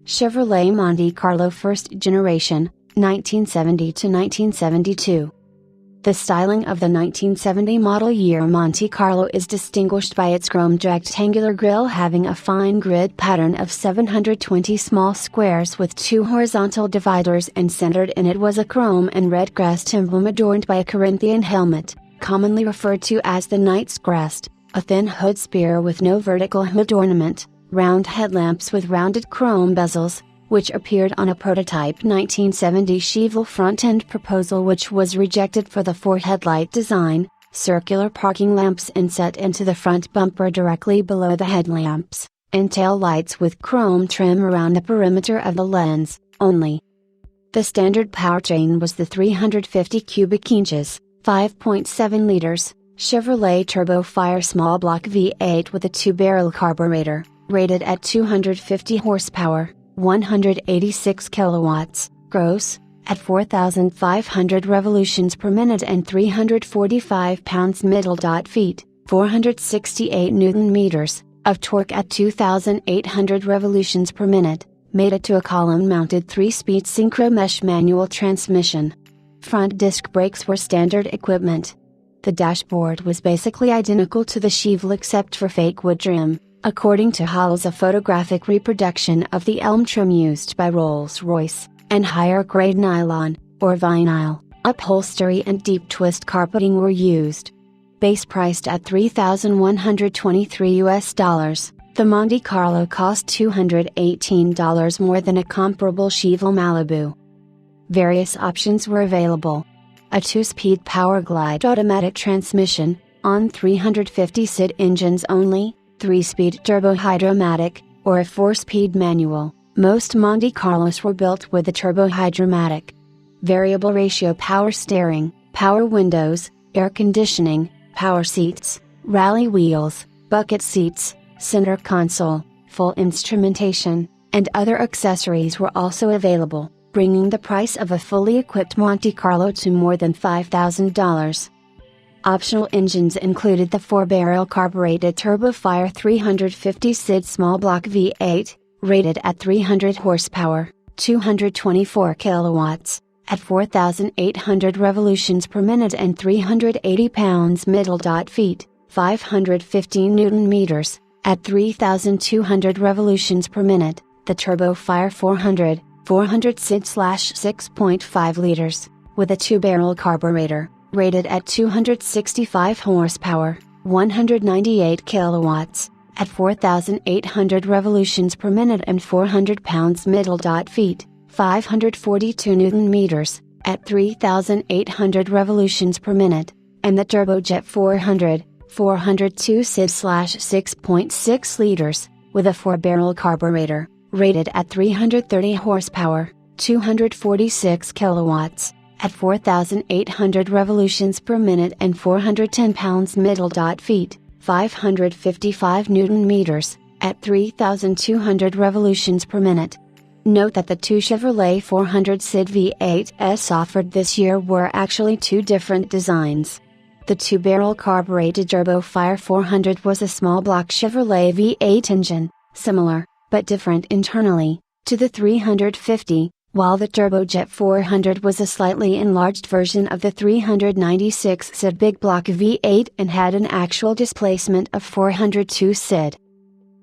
Chevrolet Monte Carlo First Generation, 1970 to 1972. The styling of the 1970 model year Monte Carlo is distinguished by its chromed rectangular grille having a fine grid pattern of 720 small squares with 2 horizontal dividers, and centered in it was a chrome and red crest emblem adorned by a Corinthian helmet, commonly referred to as the Knight's Crest, a thin hood spear with no vertical hood ornament, round headlamps with rounded chrome bezels, which appeared on a prototype 1970 Chevrolet front-end proposal which was rejected for the Ford headlight design, circular parking lamps inset into the front bumper directly below the headlamps, and tail lights with chrome trim around the perimeter of the lens, only. The standard powertrain was the 350 cubic inches, 5.7 liters, Chevrolet Turbo Fire small block V8 with a 2-barrel carburetor, rated at 250 horsepower. 186 kilowatts, gross, at 4,500 revolutions per minute and 345 pounds-feet, 468 newton meters, of torque at 2,800 revolutions per minute, made it to a column-mounted 3-speed synchro mesh manual transmission. Front disc brakes were standard equipment. The dashboard was basically identical to the Chevrolet except for fake wood trim. According to Hall's, a photographic reproduction of the elm trim used by Rolls-Royce, and higher grade nylon, or vinyl, upholstery and deep twist carpeting were used. Base priced at $3,123, the Monte Carlo cost $218 more than a comparable Chevrolet Malibu. Various options were available. A 2-speed Power Glide automatic transmission, on 350 SID engines only, 3-speed turbo hydromatic, or a 4-speed manual. Most Monte Carlos were built with a turbo hydromatic. Variable ratio power steering, power windows, air conditioning, power seats, rally wheels, bucket seats, center console, full instrumentation, and other accessories were also available, bringing the price of a fully equipped Monte Carlo to more than $5,000. Optional engines included the 4-barrel carbureted Turbo Fire 350 SID small block V8, rated at 300 horsepower, 224 kilowatts, at 4,800 revolutions per minute and 380 pounds-feet, 515 newton meters, at 3,200 revolutions per minute. The Turbo Fire 400 SID/6.5 liters, with a 2-barrel carburetor, rated at 265 horsepower, 198 kilowatts, at 4,800 revolutions per minute and 400 pounds-feet, 542 newton meters, at 3,800 revolutions per minute, and the Turbojet 402 SID/6.6 liters, with a 4-barrel carburetor, rated at 330 horsepower, 246 kilowatts, at 4,800 revolutions per minute and 410 pounds-feet, 555 newton meters, at 3,200 revolutions per minute. Note that the 2 Chevrolet 400 SID V8s offered this year were actually 2 different designs. The 2-barrel carbureted Turbo Fire 400 was a small block Chevrolet V8 engine, similar, but different internally, to the 350, while the Turbojet 400 was a slightly enlarged version of the 396 SID big block V8 and had an actual displacement of 402 SID.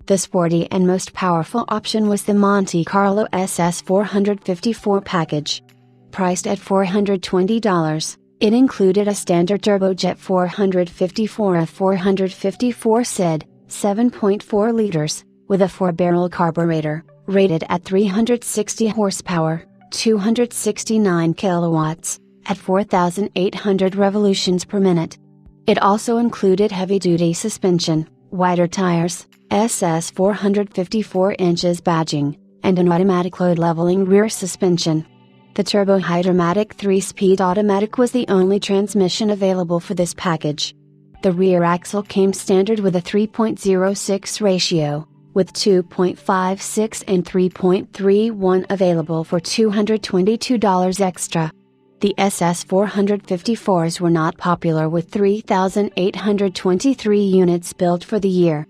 The sporty and most powerful option was the Monte Carlo SS 454 package. Priced at $420, it included a standard Turbojet 454 of 454 SID, 7.4 liters, with a 4-barrel carburetor, rated at 360 horsepower, 269 kilowatts, at 4,800 revolutions per minute. It also included heavy-duty suspension, wider tires, SS 454 inches badging, and an automatic load-leveling rear suspension. The Turbo Hydromatic 3-speed automatic was the only transmission available for this package. The rear axle came standard with a 3.06 ratio, with 2.56 and 3.31 available for $222 extra. The SS 454s were not popular with 3,823 units built for the year,